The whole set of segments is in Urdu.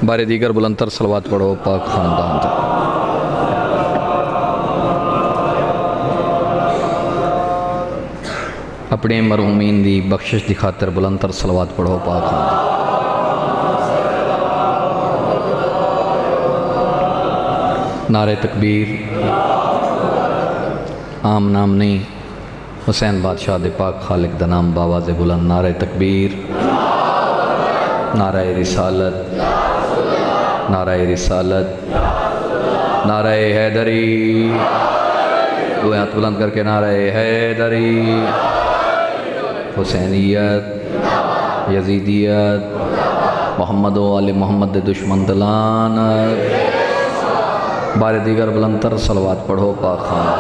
بارے دیگر بلندر صلوات پڑھو پاک خاندان تک۔ اپنے مرحومین دی بخشش دی خاطر بلندر صلوات پڑھو پاک خاندان۔ نعرہ تکبیر عام نام نہیں، حسین بادشاہ دے پاک خالق دا نام باواز بلند۔ نعرہ تکبیر، نعرہ رسالت، نعرہ رسالت، نعرہ حیدری، دو ہاتھ بلند کر کے نعرہ حیدری، حسینیت، یزیدیت، محمد و آل محمد دے دشمن دلانت۔ بارے دیگر بلندر صلوات پڑھو پاک خاندان۔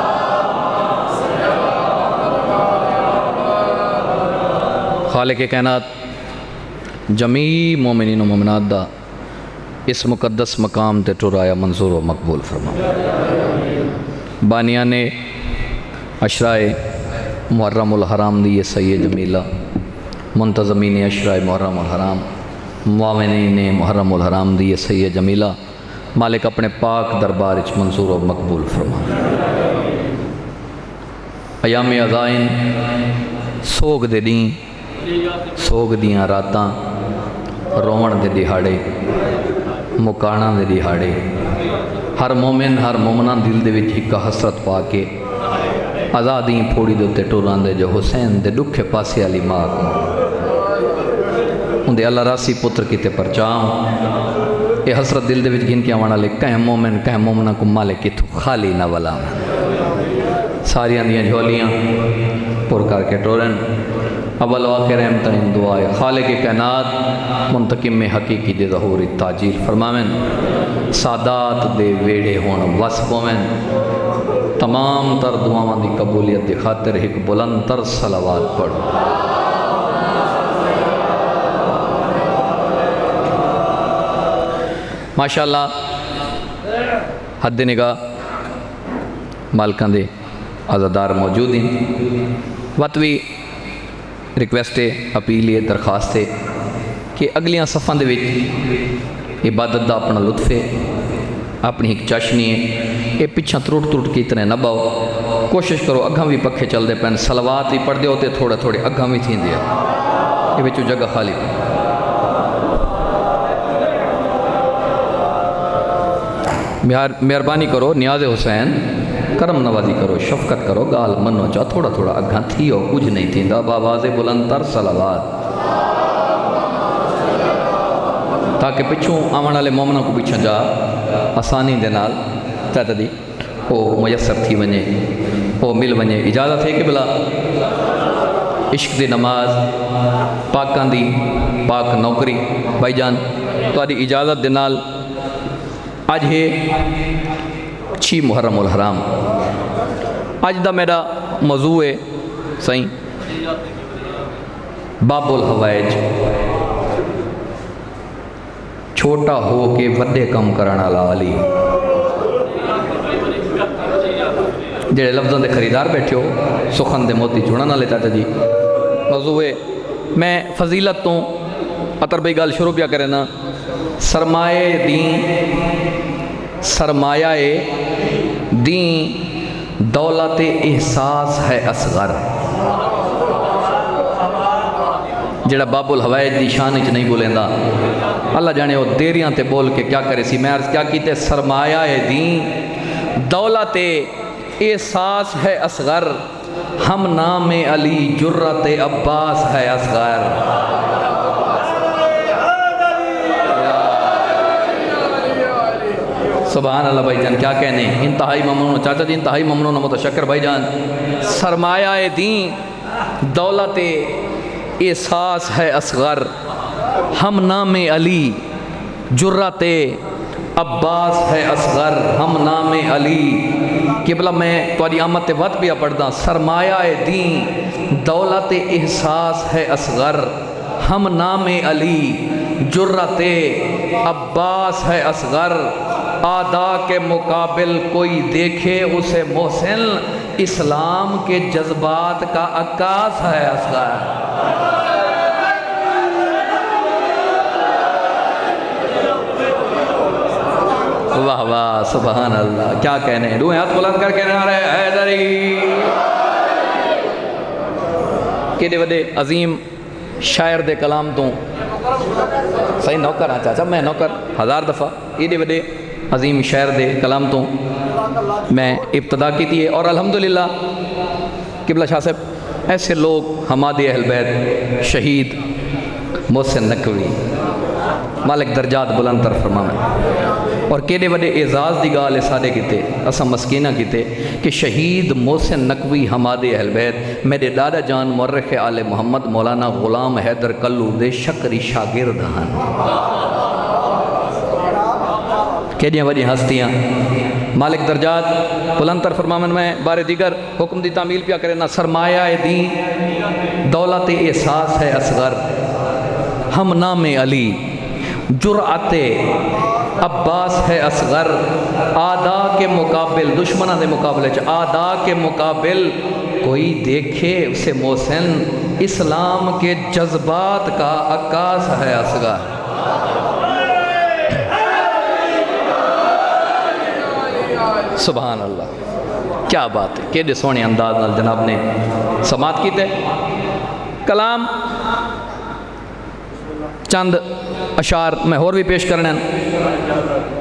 خالق کائنات جمیع مومنین و مومنات دا اس مقدس مقام تے ٹرایا منظور و مقبول فرما۔ بانیان عشرائے محرم الحرام دی یہ سید جمیلہ، منتظمین عشرائے محرم الحرام، معاونین محرم الحرام دی یہ سید جمیلہ، مالک اپنے پاک دربار اچ منظور و مقبول فرما۔ ایام عزائن سوگ دے دیں، سوگ دیاں راتاں، رومن دے دہاڑے، مکانا دے دہاڑے، ہر مومن ہر مومنہ دل دے وچ ایک حسرت پا کے آزادیں پھوڑی دوتے ٹوران دے جو حسین دے دکھے پاسے علی ماں کو اندے اللہ راسی پتر کیتے پرچام۔ اے حسرت دل دے وچ گن کے آوانا لے کہیں مومن کہیں مومنہ کو مالے کی تو خالی نہ ولا ساریاں دیاں جھولیاں پر کر کے ٹورن۔ اول و آخر امتحان دعائے خالق کائنات منتقم میں حقیقی دے ظہور تاجیل فرماویں، سادات دے ویڑے ہون وصفویں، تمام تر دعاواں دی قبولیت دی خاطر ایک بلند تر صلوات پڑھو۔ ماشاءاللہ حد نگاہ مالکان دے عزادار موجود ہیں۔ وطوی ریکویسٹ ہے، اپیل ہے، درخواست ہے کہ اگلیاں صفحاں دے وچ عبادت دا اپنا لطف ہے، اپنی ایک چاشنی ہے، یہ پچھاں تروٹ کے اتنے نہ باؤ، کوشش کرو اگھاں بھی پکھے چل دے پہن، صلوات ہی پڑھ دے ہوتے تھوڑے تھوڑے اگھاں بھی تھیں دیا، یہ بچو جگہ خالی پہ۔ مہربانی کرو، نیاز حسین کرم نوازی کرو، شفقت کرو، گال منو چاہ تھوڑا تھوڑا اگھاں تھی ہو، کچھ نہیں تھی دا باواز بلندر صلوات، تاکہ پچھوں آمن والے مومنوں کو پچھا جا آسانی دے نال تحت دی او میسر تھی ونجے، او مل ونجے۔ اجازت ہے کہ بلا عشق دی نماز، پاکان دی پاک نوکری، بھائی جان تو آدھی اجازت دے نال آج ہے 6 محرم الحرام۔ آج دا میرا موضوع ہے سائیں باب الحوائج، چھوٹا ہو کے وڈے کم کرانا لالی۔ جڑے لفظوں دے خریدار بیٹھے ہو سخن دے موتی جھوڑا نہ لیتا تھا جی۔ موضوع ہے میں فضیلت تو اطر بھئی گال شروع پیا کرے نا، سرمایہ دین، سرمایہ دین دولت احساس ہے اصغر۔ جڑا باب الحوائج دی شان اچ نہیں بولیں دا، اللہ جانے وہ دیریاں تے بول کے کیا کرے سی۔ میں عرض کیا کیتے سرمایہ دین دولت احساس ہے اصغر، ہم نام علی جرت عباس ہے اصغر۔ سبحان اللہ بھائی جان، کیا کہنے، انتہائی ممنون چاچا جی، انتہائی ممنون متشکر بھائی جان۔ سرمایہ دین دولت احساس ہے اصغر، ہم نام علی جرت عباس ہے اصغر، ہم نام علی۔ قبلہ میں تواڈی آمد تے وقت بھی پڑھدا، سرمایہ دین دولت احساس ہے اصغر، ہم نام علی جرت عباس ہے اصغر، آدھا کے مقابل کوئی دیکھے اسے محسن، اسلام کے جذبات کا عکاس ہے اصغر۔ واہ واہ سبحان اللہ، کیا کہنے ہیں، روحیں ہاتھ بلند کر کے نعرہ حیدری۔ کیڑے وڈے عظیم شاعر دے کلام تو صحیح نوکر ہاں چاچا، میں نوکر ہزار دفعہ، ایڈے وڈے عظیم شاعر دے کلام تو میں ابتدا کی تھی، اور الحمدللہ قبلہ شاہ صاحب ایسے لوگ ہمادی اہل بیت شہید محسن نقوی مالک درجات بلند تر فرمائے، اور کیڑے وڈے اعزاز دی گال سارے کیتے اساں مسکینہ کیتے کہ شہید محسن نقوی ہمادے اہل بیت میرے دادا جان مورخ آل محمد مولانا غلام حیدر کلو دے شکری شاگرد ہن۔ کیڑیاں وڈی ہستیاں مالک درجات بلند تر فرمامن میں بارے دیگر حکم دی تعمیل پیا کرے نہ سرمایہ دین دولت احساس ہے اصغر، ہم نام علی جرعت عباس ہے اصغر، آدھا کے مقابل دشمنہ دے مقابلے آدھا کے مقابل کوئی دیکھے اسے محسن، اسلام کے جذبات کا عکاس ہے اصغر۔ سبحان اللہ، کیا بات ہے، کیڑے سونے انداز نال جناب نے سماعت کیتے۔ کلام چند اشعار میں اور بھی پیش کرنے ہیں،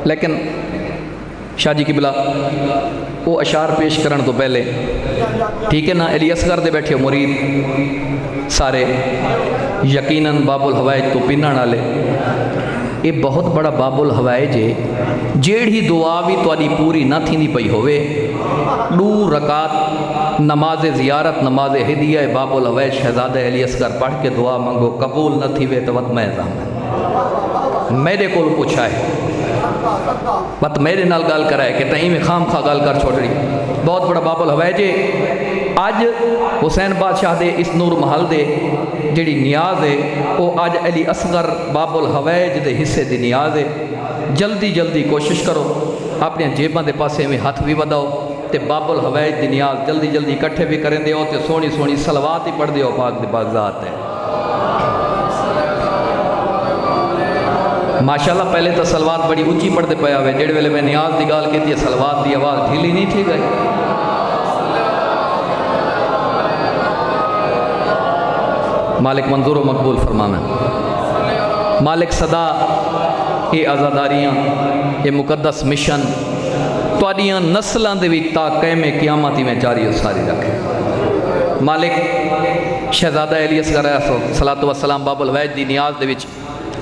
لیکن شاہ جی قبلہ وہ اشعار پیش کرن تو پہلے ٹھیک ہے نا، علی اصغر دے بیٹھے مرید سارے یقیناً باب الحوائج تو پینن والے، یہ بہت بڑا باب الحوائج ہے، جیڑی دعا بھی تواڈی پوری نہ تھیندی پئی ہوئے، 2 رکعت نماز زیارت نماز ہدیہ باب الحوائج شہزادہ علی اصغر پڑھ کے دعا منگو، قبول نہ تھی وے تو وقت میں میرے کو پوچھا ہے، بات میرے نال گال کرائے کہ تہیں میں خام خواہ گال کر چھوڑ رہی، بہت بڑا باب الحوائج ہے۔ آج حسین بادشاہ دے اس نور محل دے جڑی نیاز ہے وہ آج علی اصغر باب الحوائج دے حصے دی نیاز ہے۔ جلدی جلدی کوشش کرو اپنے جیباں دے پاسے میں ہاتھ بھی وداؤ تے باب الحوائج دی نیاز جلدی جلدی اکٹھے بھی کریں دے ہو تے سونی سونی صلوات ہی پڑھ دے ہو پاک دی پاک ذات ہے۔ ماشاءاللہ پہلے تو صلوات بڑی اونچی پڑھ دے پیا ہوئے، جڑے ویلے میں نیاز دی گال کہتی ہے صلوات دی آواز ڈھیلی نہیں تھی گئی۔ مالک منظور و مقبول فرمانا، مالک صدا یہ آزاداریاں یہ مقدس مشن تواڈیاں نسلاں دے وچ تا قیام قیامت میں جاری و ساری رکھے۔ مالک شہزادہ علی اصغر علیہ صلاۃ والسلام باب الحوائج دی نیاز دے وچ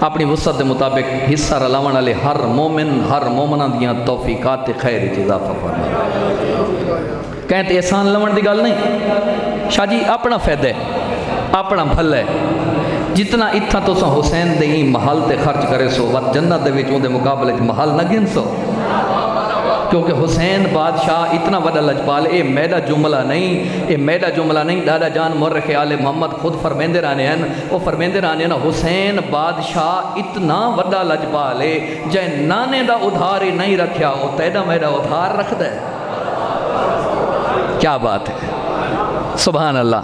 اپنی وسعت دے مطابق حصہ رلاون والے ہر مومن ہر مومنہ دیاں توفیقات خیر اضافہ فرما۔ کہتے احسان لون دی گل نہیں، شاہ جی اپنا فائدہ ہے اپنا بھل ہے، جتنا اتھا تو سا حسین دے ہی محل تے خرچ کرے سو وقت جنت دے وچوں دے مقابلے محل نہ گن سو، کیونکہ حسین بادشاہ اتنا بڑا لجپال، اے میرا جملہ نہیں، اے میرا جملہ نہیں، دادا جان مورخ آل محمد خود فرمیندے رہنے ہیں، وہ فرمیندے رہنے ہیں حسین بادشاہ اتنا بڑا لجپال ہے جے نانے دا ادھار ہی نہیں رکھیا وہ تیرا میرا ادھار رکھ دے۔ کیا بات ہے، سبحان اللہ،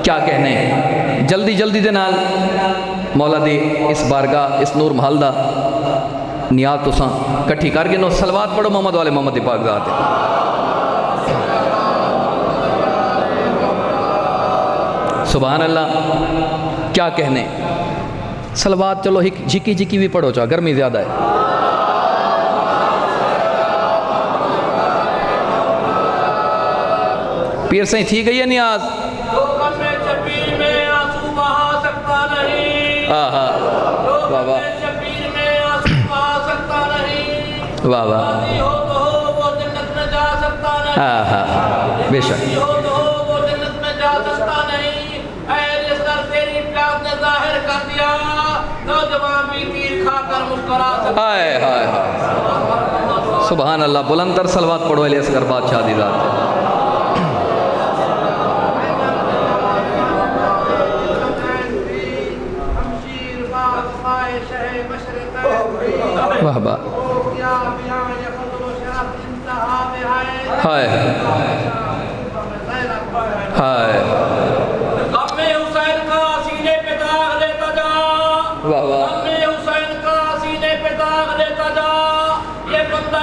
کیا کہنے ہیں۔ جلدی جلدی دے نال مولا دی اس بارگاہ اس نور محل دا نیاز تو ساں کٹھی کر کے نو صلوات پڑھو محمد والے محمد دی پاک ذات ہے۔ سبحان اللہ، کیا کہنے، صلوات چلو جھکی جھکی بھی پڑھو چاہ گرمی زیادہ ہے۔ پیر سہیں تھی گئی ہے نیاز، واہ واہ واہ واہ، ہاں ہاں بے شک، ہائے ہائے سبحان اللہ، بلند تر صلوات پڑھو علی اصغر بادشاہ دی ذات ہے۔ واہ واہ، ہائے ہائے، اپنے حسین کا سینے پہ داغ لیتا جا، واہ واہ، اپنے حسین کا سینے پہ داغ لیتا جا، یہ بندہ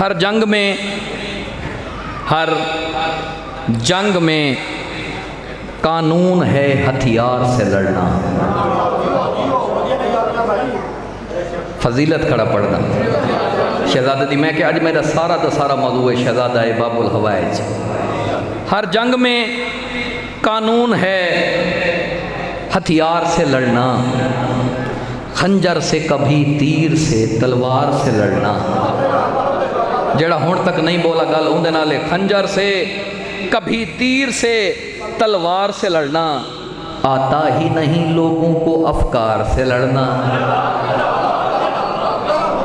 ہر جنگ میں قانون ہے ہتھیار سے لڑنا فضیلت کھڑا پڑھنا شہزادہ دی میں کہ آج میرا سارا دا سارا موضوع ہے شہزادہ باب الحوائج ہر جنگ میں قانون ہے ہتھیار سے لڑنا خنجر سے کبھی تیر سے تلوار سے لڑنا جڑا ہون تک نہیں بولا گل اندے نالے خنجر سے کبھی تیر سے تلوار سے لڑنا آتا ہی نہیں لوگوں کو افکار سے لڑنا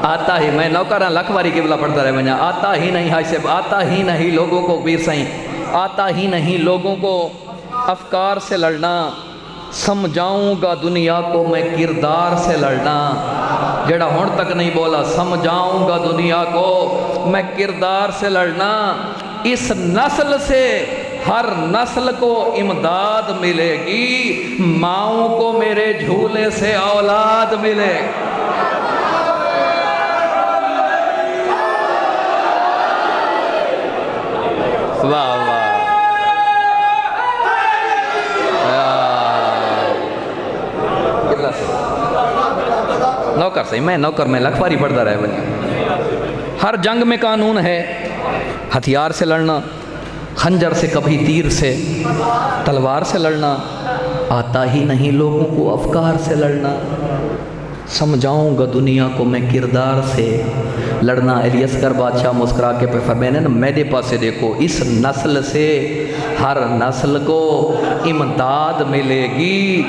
آتا ہی میں نوکران لکھ باری قبلہ پڑھتا رہے میں آتا ہی نہیں حاشب آتا ہی نہیں لوگوں کو پیر سائیں آتا ہی نہیں لوگوں کو افکار سے لڑنا سمجھاؤں گا دنیا کو میں کردار سے لڑنا جڑا ہون تک نہیں بولا سمجھاؤں گا دنیا کو میں کردار سے لڑنا اس نسل سے ہر نسل کو امداد ملے گی ماؤں کو میرے جھولے سے اولاد ملے گی واہ واہ نوکر صحیح میں نوکر میں لکھواری پڑھتا رہے بنی ہر جنگ میں قانون ہے ہتھیار سے لڑنا خنجر سے کبھی تیر سے تلوار سے لڑنا آتا ہی نہیں لوگوں کو افکار سے لڑنا سمجھاؤں گا دنیا کو میں کردار سے لڑنا علی اصغر بادشاہ مسکرا کے پہ فرمانے نا میرے پاسے دیکھو اس نسل سے ہر نسل کو امداد ملے گی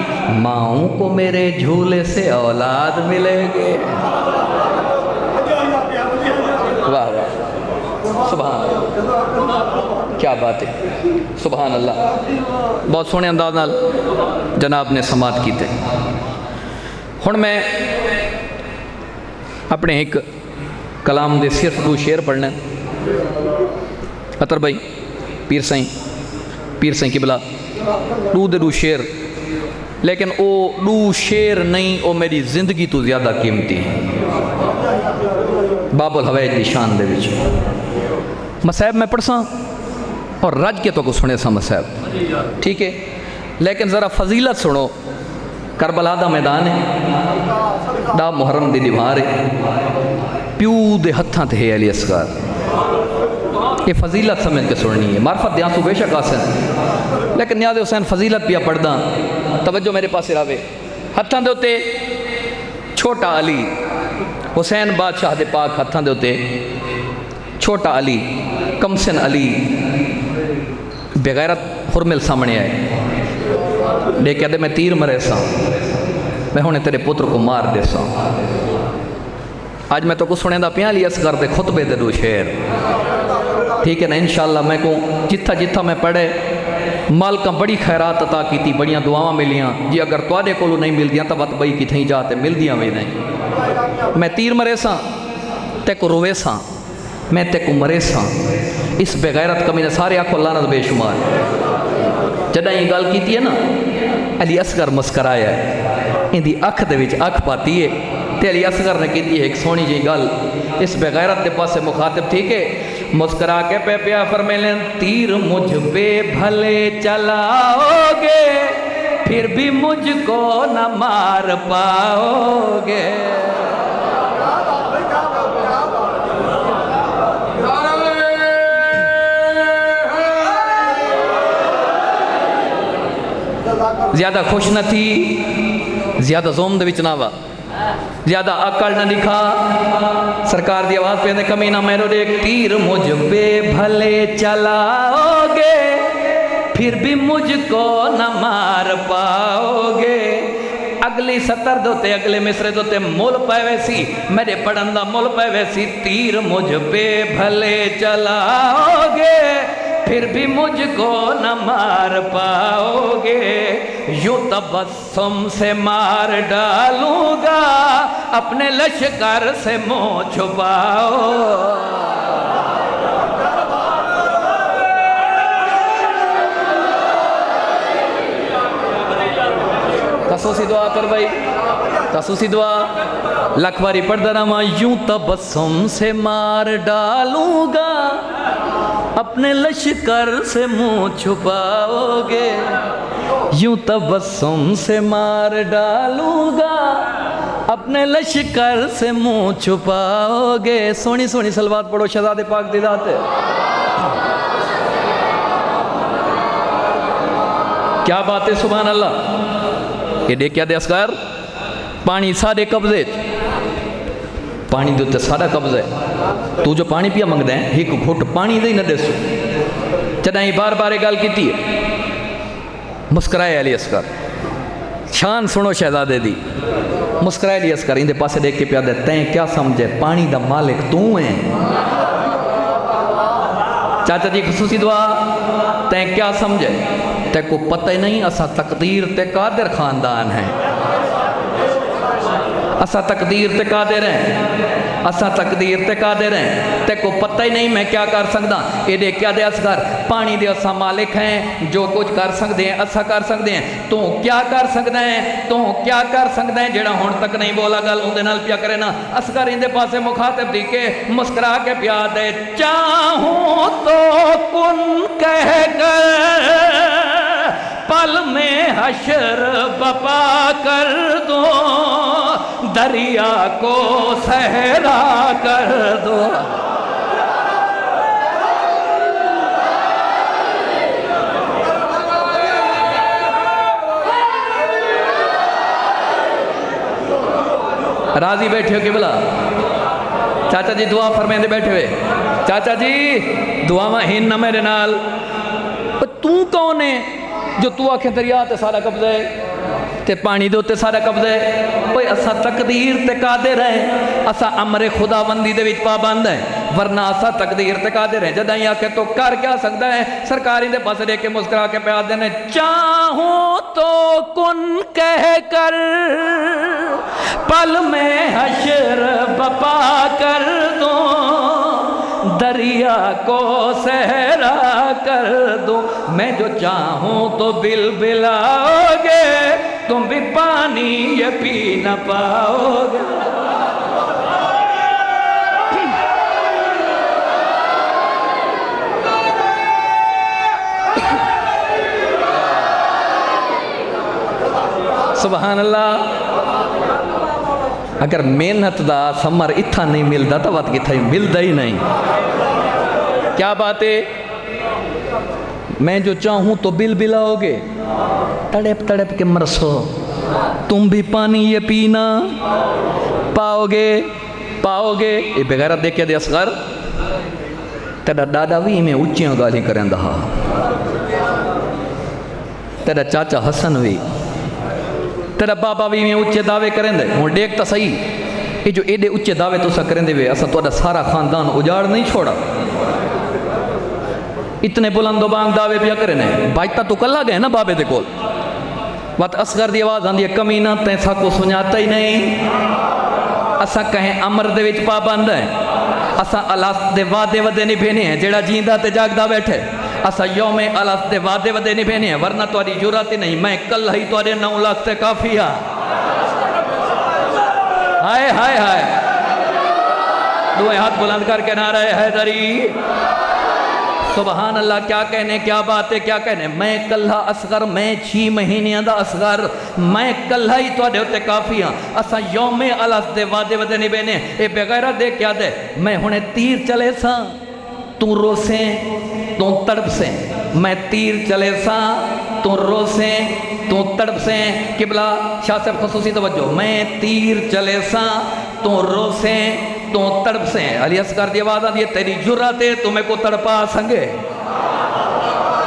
ماؤں کو میرے جھولے سے اولاد ملے گے واہ واہ سبحان اللہ کیا بات ہے سبحان اللہ بہت سونے انداز نال جناب نے سماعت کی تھے ہن میں اپنے ایک کلام دے صرف دو شعر پڑھنے عطر بھائی پیر سائیں قبلہ دو شعر لیکن او دو شعر نہیں او میری زندگی تو زیادہ قیمتی ہے باب الحوائج دی شان دے وچ مسائب میں پڑھساں اور رج کے تو کو سنے سا مسائب ٹھیک ہے لیکن ذرا فضیلت سنو کربلا دا میدان ہے دا محرم دی دیوار ہے پیو دے ہتھاں تے ہے علی اصغر یہ فضیلت سمجھ کے سننی ہے معرفت دیاں تو بے شک آسن لیکن نیاز حسین فضیلت پیا پڑھ دا توجہ میرے پاس راوے ہتھاں دے ہوتے چھوٹا علی حسین بادشاہ دے پاک ہتھاں دے ہوتے چھوٹا علی کمسن علی بغیرت حرمل سامنے آئے لے کے دے میں تیر مرے سا میں ہونے تیرے پتر کو مار دے سا آج میں تو کچھ سنے دا پیاں علی اصغر دے خطبے دے دو شعر ٹھیک ہے نا انشاءاللہ میں کو جتھا میں پڑھے مالکاں بڑی خیرات عطا کی تھی بڑیاں دعاواں ملیاں جی اگر توڑے کولو نہیں مل دیاں تب بئی کی تھیں جاتے مل دیاں بھی نہیں میں تیر مرے سا تے کو روے سا میں تے کو مرے سا اس بغیرت کمی نے سارے آنکھوں لعنت بے شمار جدہ یہ گال کی تھی ہے نا علی اصغر مسکرایا ہے ان دی اکھ دے وچ اکھ پاتی ہے تے علی اصغر نے کی تھی ایک سونی جی گال اس بغیرت دے پاس سے مخاطب ٹھیک ہے مسکرا کے پہ پیا فرمیلیں تیر مجھ پہ بھلے چلاؤ گے پھر بھی مجھ کو نہ مار پاؤ گے زیادہ خوش نہ تھی زیادہ زوم دے وچ نہ وا زیادہ عقل نہ دکھا سرکار دی آواز پہ کمی نہ میرو دیکھ تیر مجھ پہ بھلے چلاؤ گے پھر بھی مجھ کو نہ مار پاؤ گے اگلی سطر دوتے اگلے مصرے دوتے مول پائے ویسی میرے پڑھندہ مول پائے ویسی تیر مجھ پہ بھلے چلاؤ گے پھر بھی مجھ کو نہ مار پاؤ گے یوں تبسم سے مار ڈالوں گا اپنے لشکر سے منہ چھپاؤ خصوصی دعا کر بھائی، خصوصی دعا لکھ باری پڑھتا رہا، یوں تبسم سے مار ڈالوں گا اپنے لشکر سے منہ چھپاؤ گے، یوں تبسم سے مار ڈالوں گا اپنے لشکر سے منہ چھپاؤ گے۔ سونی سونی صلوات پڑھو شہزادے پاک دی ذات ہے۔ کیا بات ہے سبحان اللہ۔ یہ دیکھ کیا دے اسکار پانی سارے قبضے، پانی دے سارا قبضہ ہے، تو جو پانی پیا منگ دیں ایک گھٹ پانی دے نہ دے سو، جدائیں بار بار گال کیتی ہے، مسکرائے علی اسکار، شان سنو شہزادے دی، مسکرائے علی اسکار، اندے پاسے دیکھ کے پیا دے، تین کیا سمجھے پانی دا مالک تو ہیں۔ چاچا جی خصوصی دعا، تین کیا سمجھے، تے کو پتہ ہی نہیں اسا تقدیر تے قادر خاندان ہیں، اسا تقدیر تے قادر ہیں، اسا تقدیر تے قادر ہیں، تے کو پتہ ہی نہیں میں کیا کر سکتا، اے دے کیا دے اصغر پانی دے اسا مالک ہیں، جو کچھ کر سکتے ہیں اسا کر سکتے ہیں، تو کیا کر سکتا ہے، تو کیا کر سکتا ہے جڑا ہون تک نہیں بولا گل اندے نال پیا کرے نا۔ اصغر اندے پاسے مخاطب دی کے مسکرا کے پیا دے، چاہوں تو کن کہہ کر پل میں حشر بپا کر دو، دریا کو صحرا کر دو۔ راضی بیٹھے ہو قبلہ، چاچا جی دعا فرمائیں دے بیٹھے ہوئے، چاچا جی دعا میں ہن نہ میرے نال، تو کون ہے جو تو آنکھیں دریا تے سارا قبضہ ہے تے پانی دے تے سارا قبضہ ہے، اوے اسا تقدیر تے قادر ہے، اسا امر خدا بندی دے وچ پابند ہے، ورنہ اسا تقدیر تے قادر ہے، جدائیں آکھے تو کر کیا سکتا ہے، سرکاری دے پاس دے کے مسکرا کے پیار دینے، چاہوں تو کن کہہ کر پل میں حشر بپا کر دوں، دریا کو صحرا کر دوں، میں جو چاہوں تو بل بلاؤ گے، تم بھی پانی یہ پی نہ پاؤ گے۔ سبحان اللہ۔ اگر محنت دا ثمر اتھا نہیں ملدا تو وقت کتھا ہی ملدا ہی نہیں۔ کیا بات ہے، میں جو چاہوں تو بل بلاؤ گے، تڑپ تڑپ کے مرسو، تم بھی پانی یہ پینا پاؤ گے، پاؤ گے۔ یہ بغیرت دیکھے دے اصغر، تیرا دادا بھی میں اچھیاں گالی کریں دہا، تیرا چاچا حسن بھی، تیرا بابا بھی میں اچھے دعوے کریں دے، ہوں دیکھ تا صحیح، یہ جو ایڈے اچھے دعوے تو سا کریں دے وے، اسا تو سارا خاندان اجاڑ نہیں چھوڑا، اتنے بلند و بانگ دعوے پیا کریں دے، بائیتا تو کلا گئے نا بابے دے کول، وقت اصغر دی آواز آندھی ہے، کمینہ تیسا کو سناتا ہی نہیں، اسا کہیں امر دے وچ پابند ہے، اسا اللہ دے وعدے ودے نہیں بھینے ہیں، جیڑا جیندہ تے جاگدہ بیٹھے، اسا یوم اللہ دے وعدے ودے نہیں بھینے ہیں، ورنہ تواری جرات نہیں، میں کل ہی توارے 9 لاکھ سے کافی ہاں۔ ہائے ہائے ہائے، دوئے ہاتھ بلند کر کے نعرہ حیدری، سبحان اللہ، کیا کہنے، کیا بات ہے، کیا کہنے، میں کلہ اصغر، میں 6 مہینے دا اصغر، میں کلہ ہی تو دے ہوتے کافی ہاں، اسا یوم اللہ دے وعدے ودے نہیں بھینے، اے بغیرت دے کیا دے، میں ہونے تیر چلے سا تو رو سے تو تڑپ سے، میں تیر چلے سا تو رو سے تو تڑپ سے، قبلہ شاہ صاحب خصوصی توجہ، میں تیر چلے سا تو رو سے تو تڑپ سے، علی اصغر دی آواز آدھی ہے، تیری جرات ہے تمہیں کو تڑپا سنگے،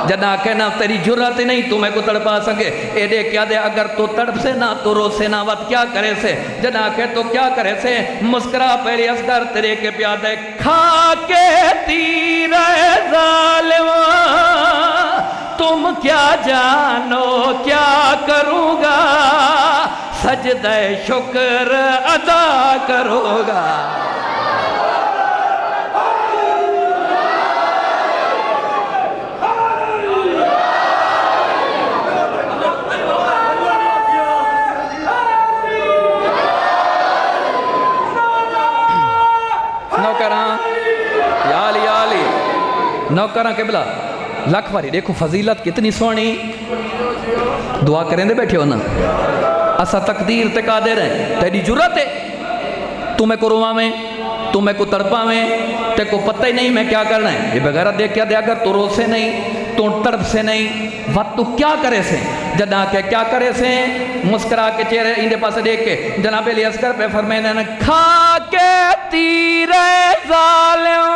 جنا کہنا تیری جرات نہیں تمہیں کو تڑپا سنگے، اے دے کیا دے، اگر تو تڑپ سے نہ تو رو سے نہ وقت کیا کرے سے، جنا کہ تو کیا کرے سے، مسکرا پہلی اصغر تیرے کے پیادے، کھا کے تیر ظالمہ تم کیا جانو کیا کروں گا، سجدہ شکر ادا کروں گا۔ نوکراں قبلہ لکھ باری دیکھو فضیلت کتنی سونی دعا کریں دے بیٹھے ہو نا اسا تقدیر تے قادر ہیں تیری جرت ہے تمہیں کو رواں میں تمہیں کو تڑپا میں تے کو پتہ ہی نہیں میں کیا کرنا ہے یہ بغیرہ دیکھ کیا دے اگر تو رو سے نہیں تو تڑپ سے نہیں وقت تو کیا کرے سے جدا کہ کیا کرے سے مسکرا کے چہرے اندے پاسے دیکھ کے جناب علی اصغر پہ فرمائے نے کھا کے تیر ظالم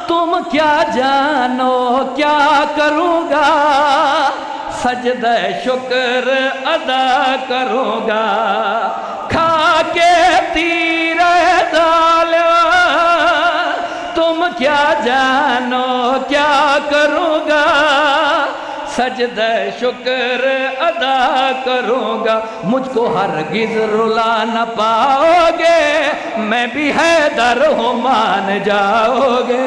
تم کیا جانو کیا کروں گا سجدہ شکر ادا کروں گا کھا کے تیر ظالم تم کیا جانو کیا کروں گا سجدہ شکر ادا کروں گا مجھ کو ہرگز رلا نہ پاؤ گے میں بھی حیدر ہوں مان جاؤ گے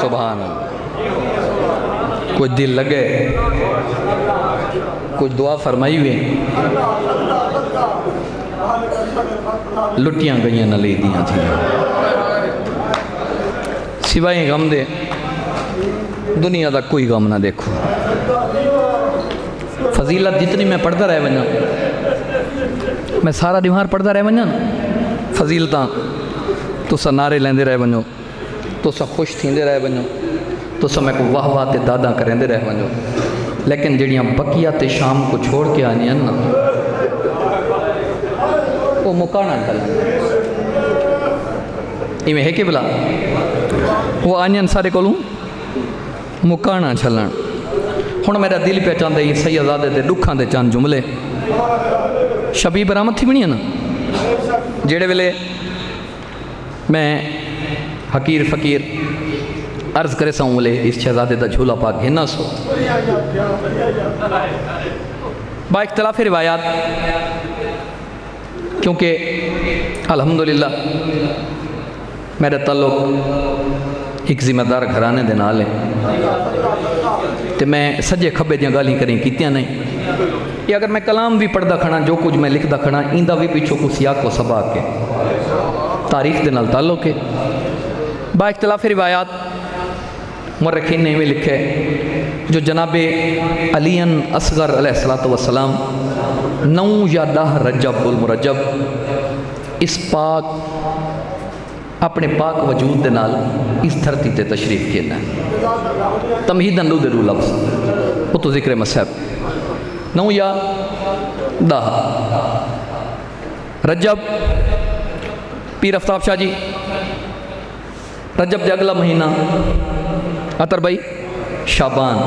سبحان اللہ کچھ دل لگے کچھ دعا فرمائی ہوئے لٹیاں گئیاں نہ لے دیاں تھیں سوائے غم دے دنیا دا کوئی غم نہ دیکھو فضیلت جتنی میں پڑھتا رہے ونجا میں سارا دیوار پڑھتا رہے ونجا فضیلتاں تو سا نعرے لیندے رہے ونجو تو سا خوش تھیندے رہے ونجو تو سا میں کو واہ واہ تے دادا کریندے رہے ونجو لیکن جڑیاں بقیات شام کو چھوڑ کے آنی ہیں نا وہ مکانا ڈھلن ایمیں ہے کہ بلا وہ آنی ہیں سارے کولوں مکانا چھلن ہون میرا دل پہ چاندے یہ سیدادے تے دکھاں دے چاند جملے شبیب برامت تھی بنی ہے نا جیڑے ویلے میں حقیر فقیر عرض کرے ساؤں ملے اس شہزادے دا جھولا پاک گھننا سو با اختلاف روایات کیونکہ الحمدللہ میرا تعلق ایک ذمہ دار گھرانے دے نال ہے تو میں سجے کھبے دیاں گالیاں کریں کیتیاں نہیں یا اگر میں کلام بھی پڑھدا کھڑا جو کچھ میں لکھدا کھڑا ایندہ بھی پیچھو کو سیاق و سباق کے تاریخ دے نال تعلق ہے با اختلاف روایات مرخین نے میں لکھے جو جناب علی اصغر علیہ السلام 9 یا 10 رجب المرجب اس پاک اپنے پاک وجود دے نال اس دھرتی تے تشریف کینا ہے تمہیدن دو درو لفظ وہ تو ذکر مصحب 9 یا 10 رجب پیر افتاب شاہ جی رجب دے اگلا مہینہ اتر بھائی شابان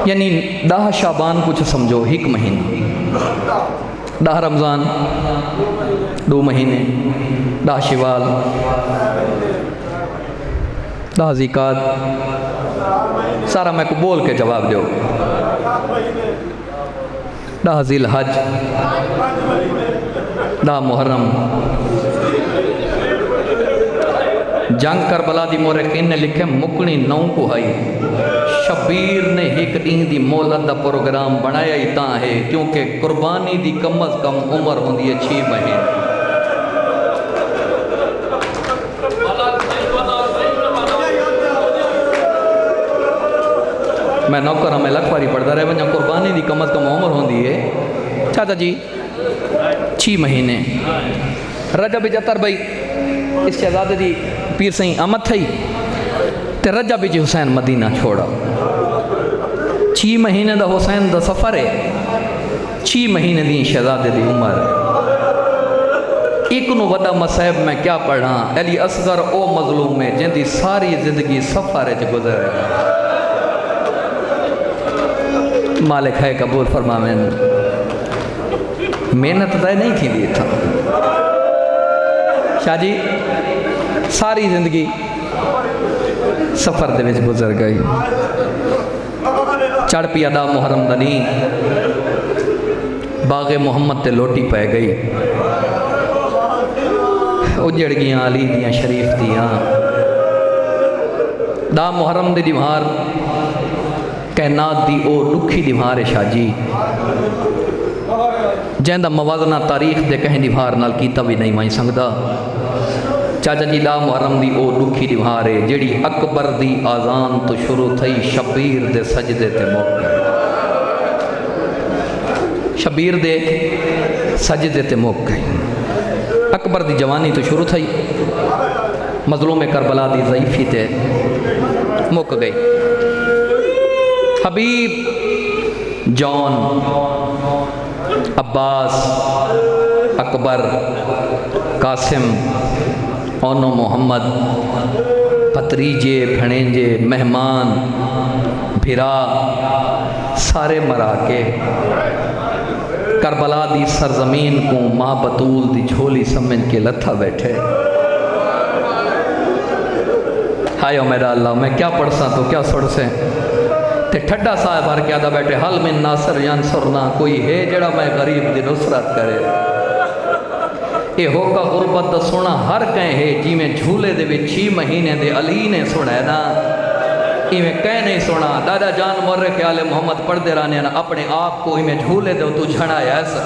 یعنی 10 شابان کچھ سمجھو ایک مہینہ 10 رمضان 2 مہینے 10 شوال 10 ذیقات سارا میں کو بول کے جواب دیو 10 ذی الحج 10 محرم جنگ کربلا دی مورخین نے لکھے مکنی 9 کو ہائی شبیر نے ایک دین دی مولد دا پروگرام بنایا ہی تاں ہے کیونکہ قربانی دی کم از کم عمر ہوندی ہے 6 مہینے میں نوکرہ میں لکھ پاری پڑھتا رہے ونجا قربانی دی کم از کم عمر ہوندی ہے چاچا جی 6 مہینے رجب جتر بھائی اس شہزادے دی پیر سہیں آمد تھئی تے رجب جی حسین مدینہ چھوڑا 6 مہینے دا حسین دا سفر ہے 6 مہینے دی شہزادے دی عمر ہے ایک نو وڈا مصائب میں کیا پڑھا علی اصغر او مظلوم ہے جن دی ساری زندگی سفر ہے گزر ہے مالک ہے قبول فرما میں محنت دے نہیں تھی دی تھا شاہ جی ساری زندگی سفر دے وچ گزر گئی چڑھ پی ادا محرم دنی باغ محمد تے لوٹی پہ گئی اجڑ گیاں علی دیاں شریف دیاں دا محرم دی دیوار کائنات دی او لکھی دیوار ہے شاہ جی جہاں موازنہ تاریخ دے کہیں دیوار نال کیتا بھی نہیں مائیں سنگدا چاچا جی لا محرم دی او لکھی دیوار ہے جیڑی اکبر دی آزان تو شروع تھئی شبیر دے سجدے تے موقع شبیر دے سجدے تے موقع اکبر دی جوانی تو شروع تھئی مظلوم کربلا دی ضعیفی تے موقع گئی حبیب جان عباس اکبر قاسم اونو محمد پتریجے بھنینجے مہمان بھرا سارے مرا کے کربلا دی سرزمین کو ماں بطول دی جھولی سمجھ کے لتھا بیٹھے ہائے میرا اللہ میں کیا پڑھساں تو کیا سڑ سے تے ٹھڈا صاحب ہر کیا دا بیٹھے حل من ناصر ینصرنا کوئی ہے جڑا میں غریب دی نصرت کرے اے ہوکا غربت دا سونا ہر کہیں ہے جی میں جھولے دے بھی 6 مہینے دے علی نے سنا ہے نا میں کہہ نہیں سنا دادا جان مر خیال محمد پڑھ دے رانے نا اپنے آپ کو میں جھولے دے تو جھڑا ایسا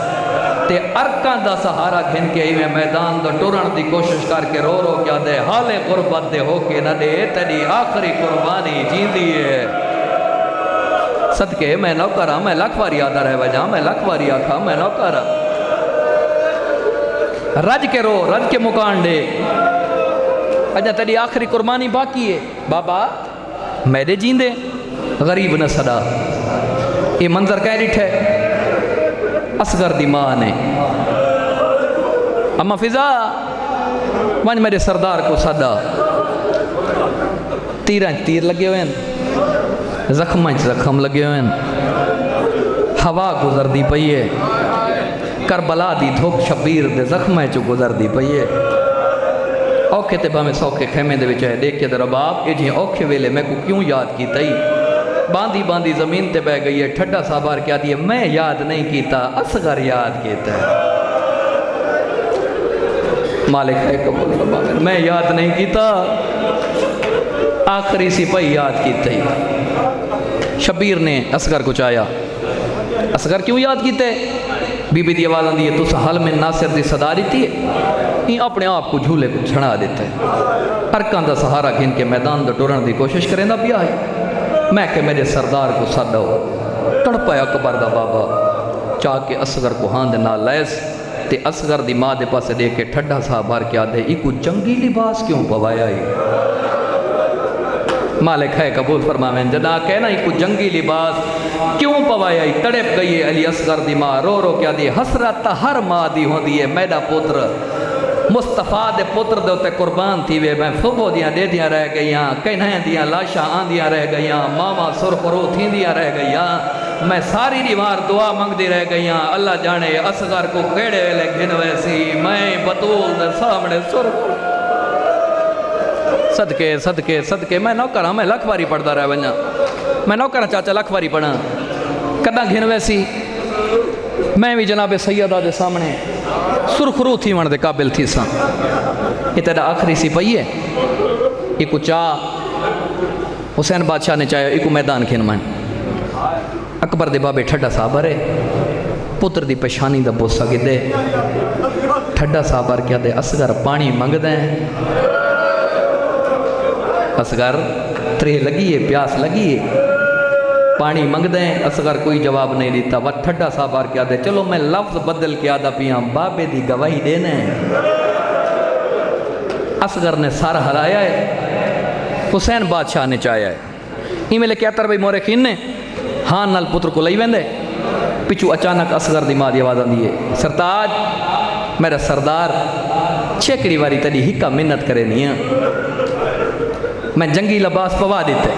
تے ارکان دا سہارا گھن کے میں میدان دا ٹورن دی کوشش کر کے رو رو کیا دے حال غربت دے ہو کے نہ دے تیری آخری قربانی جیندی ہے صدقے میں نوکرہ میں لکھ واری آدھا رہ وجہ میں لکھ واری آکھا میں نوکرہ رج کے رو رج کے مکان دے اجا تیری آخری قربانی باقی ہے بابا میرے جیندے غریب نہ صدا یہ منظر کہہ رہی ہے اصغر دی ماں نے اما فضا ونج میرے سردار کو صدا تیرہ تیر لگے ہوئے ہیں زخم زخم لگے ہوئے ہیں ہوا گزر دی پئی ہے کربلا دی دھوپ شبیر دے زخم چو گزر دی پئی ہے اوکھے تے بہمیں سوکھے خیمے دے وچ ہے دیکھ کے در باب یہ جی اوکھے ویلے میں کو کیوں یاد کی تئی باندھی باندھی زمین تے بہ گئی ہے ٹھڈا سابار کیا دیئے میں یاد نہیں کیتا اصغر یاد کیتا ہے مالک ہے قبول فرما میں یاد نہیں کیتا آخری سی پئی یاد کیتا ہی شبیر نے اصغر کو چاہیا اصغر کیوں یاد کیتے بی بی دی آواز آن دیئے تو سحل میں ناصر دی صدا دیتی ہے یہ اپنے آپ کو جھولے کو چھڑا دیتا ہے ارکان دا سہارا گھن کے میدان دا ڈورن دی کوشش کریں دا بھی آئی میں کہ میرے سردار کو صدا ہو تڑپایا اکبر دا بابا چاہ کے اصغر کو ہاں دے نہ لیس تے اصغر دی ماں دے پاسے دے کے ٹھڈا صاحبار کیا دے ایکو جنگی لباس کیوں پوایا ہی مالک ہے قبول فرماویں جنا کہنا ایکو جنگی لباس کیوں پوایا ہی تڑپ گئی ہے علی اصغر دی ماں رو رو کیا دی حسرت ہر ماں دی ہوں دی ہے میڈا پوتر مصطفیٰ دے پتر دے ہوتے قربان تھی وے میں فبو دیاں دے دیاں رہ گئیاں کہیں دیاں لاشاں آن دیاں رہ گئیاں ماما سرخرو تھی دیاں رہ گئیاں میں ساری دیوار دعا منگ دی رہ گئیاں اللہ جانے اصغر کو کیڑے ویلے گھن ویسی میں بطول دے سامنے سرخرو صدقے صدقے صدقے میں نوکرہ میں لکھ باری پڑھ دا رہ ونجا میں نوکرہ چاچا لکھ باری پڑھا کدہ گھن ویسی میں بھی جناب سیدہ دے سامنے سرخرو تھی وڑ دے قابل تھی ساں یہ تیرا آخری سی پئی ہے ایکو چاہ حسین بادشاہ نے چاہیا ایکو میدان کھین مان اکبر دے بابے ٹھڈا صاحب رے پتر دی پشانی دا بوسا گی دے ٹھڈا صاحب کیا دے اصغر پانی منگ دیں اصغر ترے لگی ہے پیاس لگی ہے پانی منگ دیں اصغر کوئی جواب نہیں دیتا وہ ٹھڈا صاحب کیا دے چلو میں لفظ بدل کے آدھا پیاں بابے دی گواہی دینے اصغر نے سارا ہلایا ہے حسین بادشاہ نے چاہیا ہے ای میں لے کیا تر بھئی مورخین نے ہاں نال پتر کو لئی ویندے پچھو اچانک اصغر دی ماں دی آواز آن دیئے سرتاج میرا سردار چھکری واری تڑی ہکا منت کرے نہیں میں جنگی لباس پوا دیتے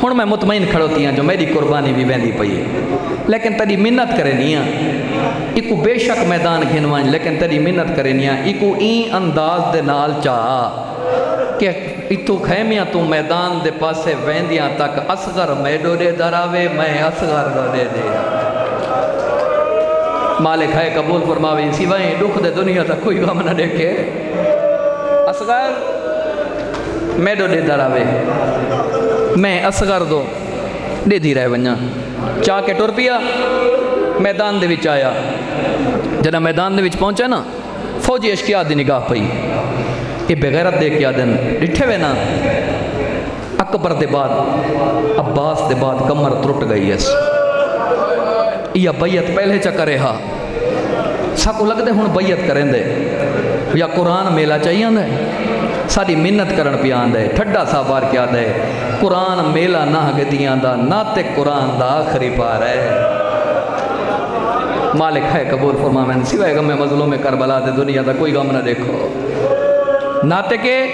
ہن میں مطمئن کھڑوتی ہیں جو میری قربانی بھی ویندی پئی ہے لیکن تڑی منت کرے نہیں ایکو بے شک میدان گھنوائیں لیکن تڑی منت کرے نہیں ایکو این انداز دے نال چاہ کہ اتو خیمیاں تو میدان دے پاسے ویندیاں تک اصغر میڈو دے دراوے میں اصغر گا دے دے مالک ہے قبول فرماوے سوائیں دکھ دے دنیا تک کوئی غم نہ دیکھے اصغر میڈو دے دراوے میں اصغر دو دے دی رہے ونجا چاہ کے ٹر پیا میدان دے وچ آیا جنا میدان دے وچ پہنچا نا فوجی اشکیا دی نگاہ پئی یہ بغیرت دے کیا دن ڈٹھے وے نا اکبر دے بعد عباس دے بعد کمر ترٹ گئی ہے یا بیعت پہلے چا کرے ہا ساکو لگ دے ہون بیعت کریں دے یا قرآن میلہ چاہیے دے ساری منت کرن پیان دے ٹھڈا سا بار کیا دے قرآن میلہ نہ گدیاں دا ناتے قرآن دا آخری پار ہے مالک ہے قبول فرمائیں سوائے غم مظلوم کربلا دے دنیا دا کوئی غم نہ دیکھو ناتے کے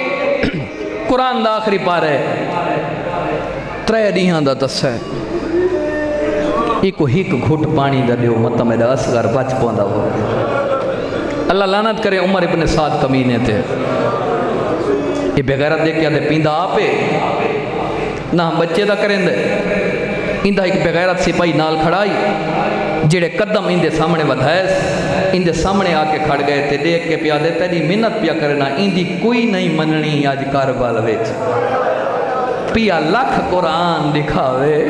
قرآن دا آخری پار ہے ترے دیہاں دا دس ہے ایکو ہیک گھٹ پانی دا دیو مطا میرا اصغر بچ پوندا ہو اللہ لعنت کرے عمر ابن سعد کمینے تھے یہ بغیرت دے کیا دے پیندہ آپے نہ ہم بچے دا کریں دے اندہ ایک بغیرت سپاہی نال کھڑائی جڑے قدم اندے سامنے ودھائیس اندے سامنے آکے کھڑ گئے تھے دیکھ کے پیا دے تیری منت پیا کرنا اندی کوئی نہیں مننی آج کاربال ویچ پیا لکھ قرآن دکھاوے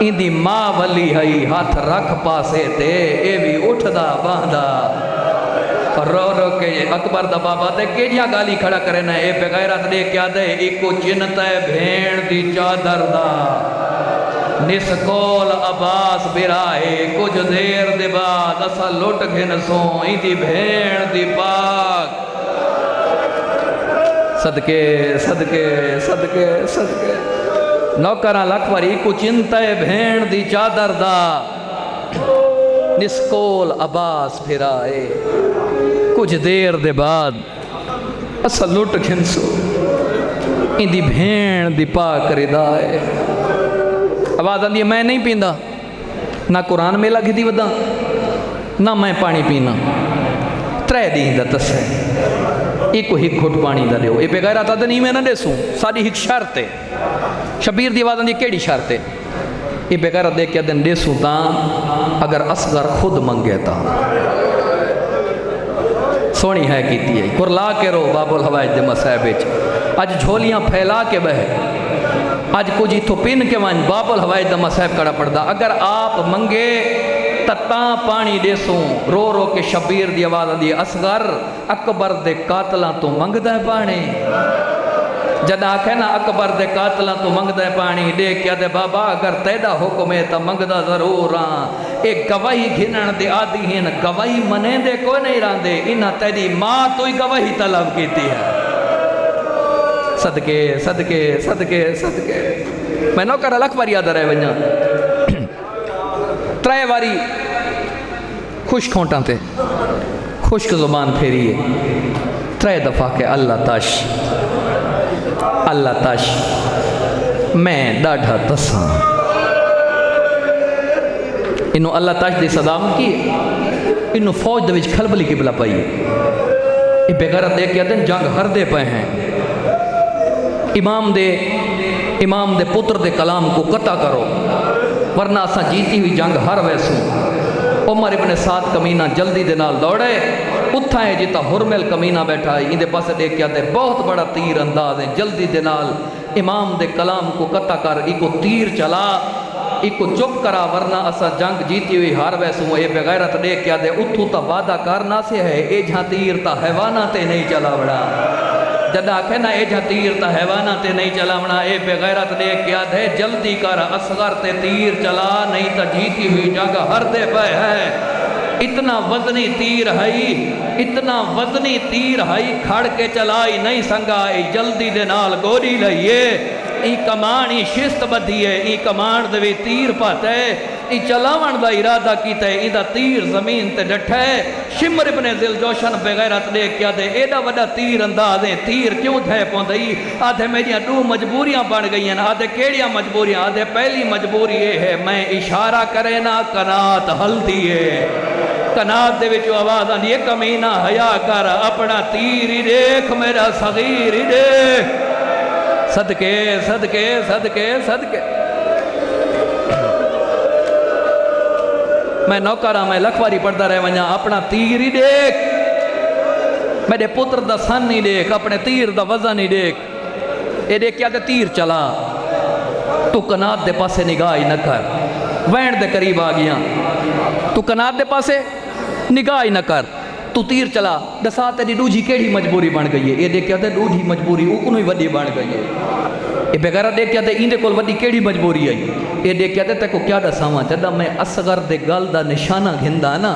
اندی ماں ولی ہئی ہاتھ رکھ پاسے تے اے بھی اٹھ دا باندھا رو رو کے اکبر دا بابا دے کہ جہاں گالی کھڑا کرنا اے بغیرت دے کیا دے ایکو چنتا ہے بھین دی چادر دا نسکول عباس برائے کچھ دیر دے بعد اسا لٹ گھنسوں ایدی بھین دی پاک صدقے صدقے صدقے صدقے نوکرہ لکھوری کو چنتے بھین دی چادر دا نسکول عباس پھرائے کچھ دیر دے بعد اسا لٹ گھنسو ان دی بھین دی پاک ردائے آواز آندھی ہے میں نہیں پیندا نہ قرآن میلہ گھی دی ودا نہ میں پانی پینا ترے دین دا تس ہے ایک کو ہک گھٹ پانی دا دیو اے بغیرت آدھا نہیں میں نہ دے سوں ساری ہک شرط ہے شبیر دی آواز آندھی کیڑی شرط ہے یہ بغیرت دے کے دن دے سوں تاں اگر اصغر خود منگے تا سونی ہے کیتی ہے کرلا کے رو باب الحوائج دے مسائبچ آج جھولیاں پھیلا کے بہے آج کو جی تو پین کے وائن باب الحوائج دے مسائب کڑا پڑدا اگر آپ منگے تتاں پانی دے سوں رو رو کے شبیر دی آواز دی اصغر اکبر دے قاتلاں تو منگ دے پانی جدا کہنا اکبر دے قاتلاں تو منگ دے پانی دے کیا دے بابا اگر تیدا حکم ہے تا منگ دا ضرور آن ایک گواہی گھنن دے آدھی ہیں گواہی منے دے کوئی نہیں ران دے انہا تیری ماں تو ہی گواہی طلب کیتی ہے صدقے صدقے صدقے صدقے میں نوکر الگ باری یاد رہے ونجا ترائے واری خوش کھونٹاں تے خوشک زبان پھیریے ترائے دفعہ کے اللہ تاش میں ڈاڑھا تساں انہوں اللہ تاش دی صدام کی انہوں فوج دے وچ کھلبلی کی بلا پائی یہ بغیرت دے کے دن جنگ ہر دے پائے ہیں امام دے پتر دے کلام کو قطع کرو ورنہ اساں جیتی ہوئی جنگ ہر ویسوں عمر ابن سعد کمینہ جلدی دے نال دوڑے اتھا ہے جیتا ہرمل کمینہ بیٹھا ہے اندے پاسے دیکھ کیا دے بہت بڑا تیر انداز ہے جلدی دے نال امام دے کلام کو قطع کر ایکو تیر چلا ایکو چپ کرا ورنہ اسا جنگ جیتی ہوئی ہار ویسوں اے بغیرت دیکھ کیا دے اتھو تا وعدہ کرنا سے ہے اے جہاں تیر تا حیوانہ تے نہیں چلا بڑا جدا کہنا اے جہاں تیر تا حیوانہ تے نہیں چلا بڑا اے بغیرت دیکھ کیا دے جلدی کر اصغر تے تیر چلا نہیں تا جیتی ہوئی جنگ ہر دے پہ ہے اتنا وزنی تیر ہائی کھڑ کے چلائی نہیں سنگا ای جلدی دے نال گوری لئیے ای کمان ای شست بدھیے ای کمان دوی تیر پاتے ای چلاون دا ارادہ کیتا ہے ای دا تیر زمین تے ڈٹھے شمر ابن ذل جوشن بغیرت دے کیا دے ایڈا وڈا تیر اندازیں تیر کیوں دھے پوندئی آدھے میریاں دو مجبوریاں بن گئی ہیں آدھے کیڑیاں مجبوریاں آدھے پہلی مجبوری یہ ہے میں اشارہ کرے نا کنات ہل دیئے کنات دے وچو آواز آن یہ کمینہ حیا کر اپنا تیر ہی دیکھ میرا صغیر ہی دیکھ صدقے صدقے صدقے صدقے میں نوکرہ میں لکھواری پڑھتا رہے ونجا اپنا تیر ہی دیکھ میرے پتر دا سن ہی دیکھ اپنے تیر دا وزن ہی دیکھ اے دیکھ کیا دے تیر چلا تو کنات دے پاسے نگاہ ہی نہ کر، وین دے قریب آ گیا، تو کنات دے پاسے نگاہ ہی نہ کر، تو تیر چلا، دسا تیری ڈوجھی کیڑی مجبوری بن گئی ہے، یہ دیکھیا تے ڈوجھی مجبوری اوکنو ہی وڈی بن گئی ہے، یہ بغیرہ دیکھیا تے ایندے کول وڈی کیڑی مجبوری آئی، یہ دیکھیا تے کو کیا دساواں جدا میں اصغر دے گل دا نشانہ گھندا نا،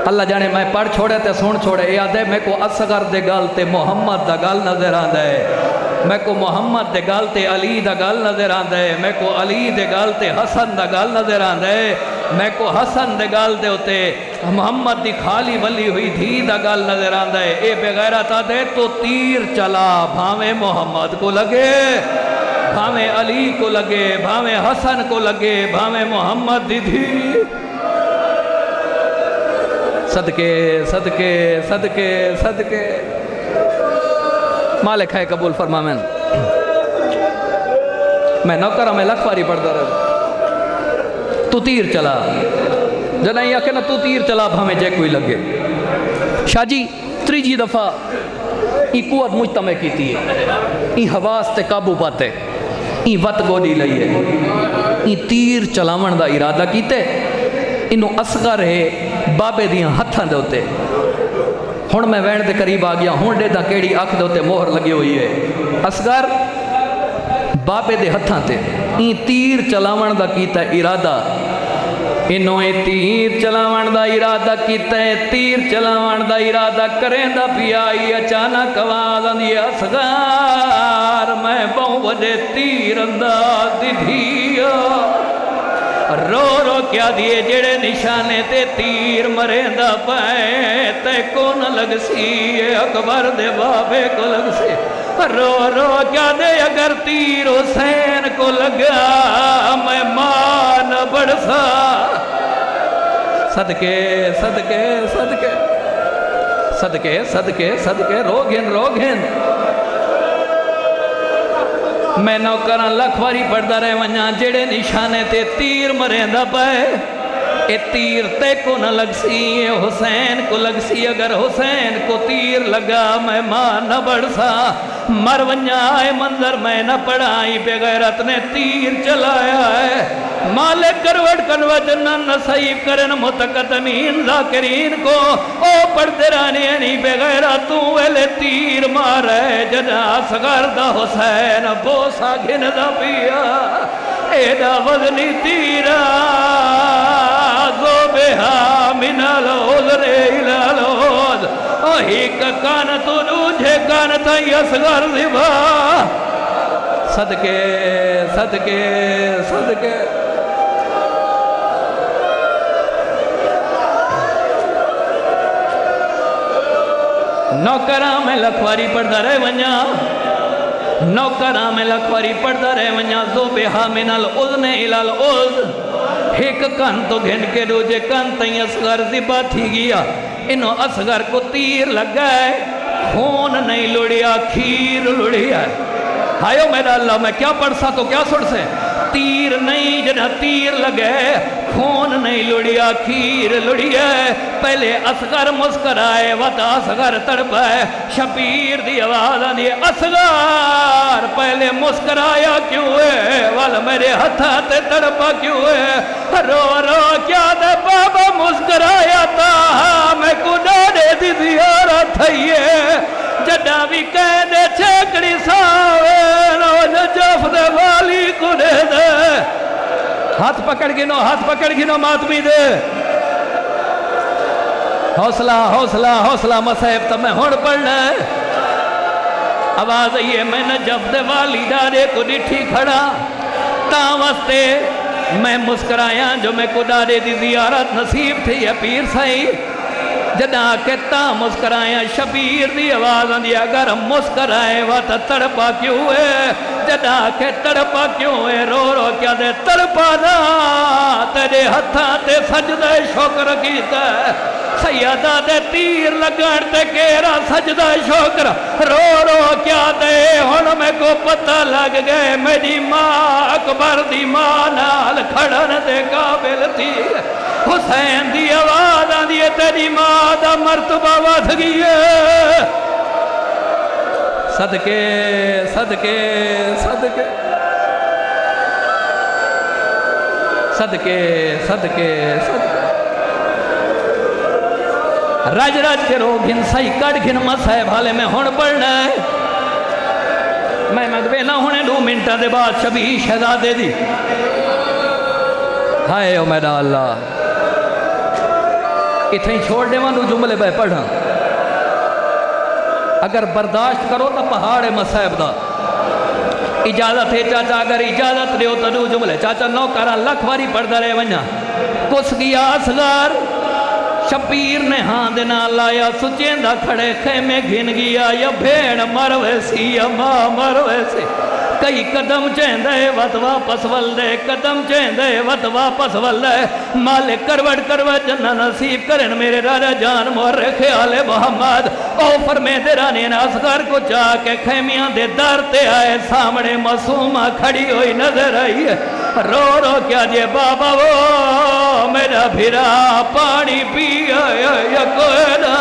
اللہ جانے میں پڑھ چھوڑے تے سن چھوڑے، یاد ہے میں کو اصغر دے گل تے محمد دا گل نظر آندا ہے، میں کو محمد دے گل تے علی دا گل نظر آندا ہے، میں کو علی دے گل تے حسن دا گل نظر آندا ہے، میں کو حسن دے گل دے ہوتے محمد دی خالی ولی ہوئی دھی دا گل نظر آندا ہے، اے بغیرتا دے تو تیر چلا، بھاویں محمد کو لگے، بھاویں علی کو لگے، بھاویں حسن کو لگے، بھاویں محمد دی دھی، صدقے صدقے صدقے صدقے مالک ہے قبول فرما میں نوکرہ میں لکھ پاری پڑھتا رہا، تو تیر چلا، جنہیں یہ کہنا تو تیر چلا بھامیں جے کوئی لگے، شاہ جی تریجی دفعہ ای قوت مجتمع کیتی ہے، ای حواس تے قابو پاتے، ای وط گوڑی لئیے، ای تیر چلاون دا ارادہ کیتے، انہوں اصغر ہے بابے دیاں ہتھاں دے ہوتے، ہون میں وین دے قریب آ گیا، ہون دے دا کیڑی آنکھ دے ہوتے مہر لگی ہوئی ہے، اصغر بابے دے ہتھاں تے این تیر چلاون دا کیتا ارادہ، انہوں تیر چلاون دا ارادہ کیتا ہے، تیر چلاون دا ارادہ کریں دا پیائی، اچانک آواز آندی اصغر میں بہو وڈے تیر انداز دی دھیا، رو رو کیا دیے جڑے نشانے تے تیر مریں دا پائے تے کون لگ سی اکبر دے بابے کو لگ سی، رو رو کیا دے اگر تیر حسین کو لگا میں ماں نہ بڑھسا، صدقے صدقے صدقے صدقے صدقے صدقے روگن میں نوکران لکھ واری پڑھدا رہے ونجا جڑے نشانے تے تیر مریں دا پائے، اے تیر تے کو نہ لگ سی اے حسین کو لگ سی، اگر حسین کو تیر لگا میں ماں نہ بڑھسا، مر ونجا آئے منظر میں نہ پڑھائی، بغیرت نے تیر چلایا ہے، مالک کروٹ کنوٹ نصیب کرن متقدمین ذاکرین کو، او پڑھتے رہنے نہیں بغیرت تو ویلے تیر مارے، جنا اصغر دا حسین بوسا گھن دا پیا، ایڈا وزنی تیرا زوبہا من العذر الى العذر، اوہی کانت نوجھے کانت اصغر زبا، صدقے صدقے صدقے نوکرہ میں لکھواری پڑھتا رہے ونجا، نوکرہ میں لکھواری پڑھتا رہے ونجا، زوبہا من العذن الى العذر، ایک کان تو گھن کے دوجے کان تائیں اصغر ذبح تھی گیا، انہوں اصغر کو تیر لگ گئے، خون نہیں لڑیا کھیر لڑیا، ہائیو میرا اللہ میں کیا پڑھ سا تو کیا سڑ سے، تیر نہیں جنہ تیر لگے، خون نہیں لڑیا کھیر لڑیا، پہلے اصغر مسکرائے وطا اصغر تڑپائے، شبیر دی آواز آنی اصغر پہلے مسکرایا کیوں ہے، والا میرے ہتھاتے تڑپا کیوں ہے، رو رو کیا دے بابا مسکرایا تا میں کو ڈاڑے دی زیارت ہے، جڈا بھی کہہ دے چھکڑی ساوین او جف دے والی کو دے دے، ہاتھ پکڑ گنو ماتمی دے، حوصلہ حوصلہ حوصلہ مسائب تب میں ہون پڑھنا ہے، آواز یہ میں نجف دے والی ڈارے کو ڈٹھی کھڑا، تاں واسطے میں مسکرایا جو میں کو ڈارے دی زیارت نصیب تھی یا پیر سائی، جدا کہ تاں مسکرایا شبیر دی آواز آندی اگر مسکرائے وات تڑپا کیوں ہے، جدا کہ تڑپا کیوں ہے، رو رو کیا دے تڑپا نا، تیرے ہتھاں تے سجدہ شکر کیتا ہے، سیدہ دے تیر لگن تے کیرا سجدہ شکر، رو رو کیا دے ہن میں کو پتہ لگ گئے، میری ماں اکبر دی ماں نال کھڑن دے قابل تھی، حسین دی آواز آندی تیری ماں دا مرتبہ ودھ گئی ہے، صدقے صدقے صدقے صدقے صدقے صدقے رج رج کے رو گھن سائی کڑ گھن مسائب حالے میں ہون پڑھنا ہے میں مگوے نہ ہونے 2 منٹہ دے بعد شبی شہزادے دی ہائے او میرا اللہ اتنے چھوڑ دے وہاں 2 جملے بے پڑھا اگر برداشت کرو تو پہاڑ مسائب دا اجازت ہے چاچا اگر اجازت رہے ہو تو 2 جملے چاچا نو کرا لکھ واری پڑھ دا رہے ونیا کس گیا اصغر شبیر نے ہاں دینا لایا سچین دا کھڑے خیمے گھن گیا یا بھیڑ مر ویسی یا ماں مر ویسے کئی قدم چیندے وط واپس ولدے قدم چیندے وط واپس ولدے مالک کروٹ کروٹ جنہ نصیب کرن میرے راجہ جان مور خیال محمد او فرمے دے رانی نے اصغر کو چاہ کے خیمیاں دے درتے آئے سامنے معصومہ کھڑی ہوئی نظر آئی ہے رو رو کیا جے بابا وہ میرا بھیرا پانی پی آیا یا کوئی نہ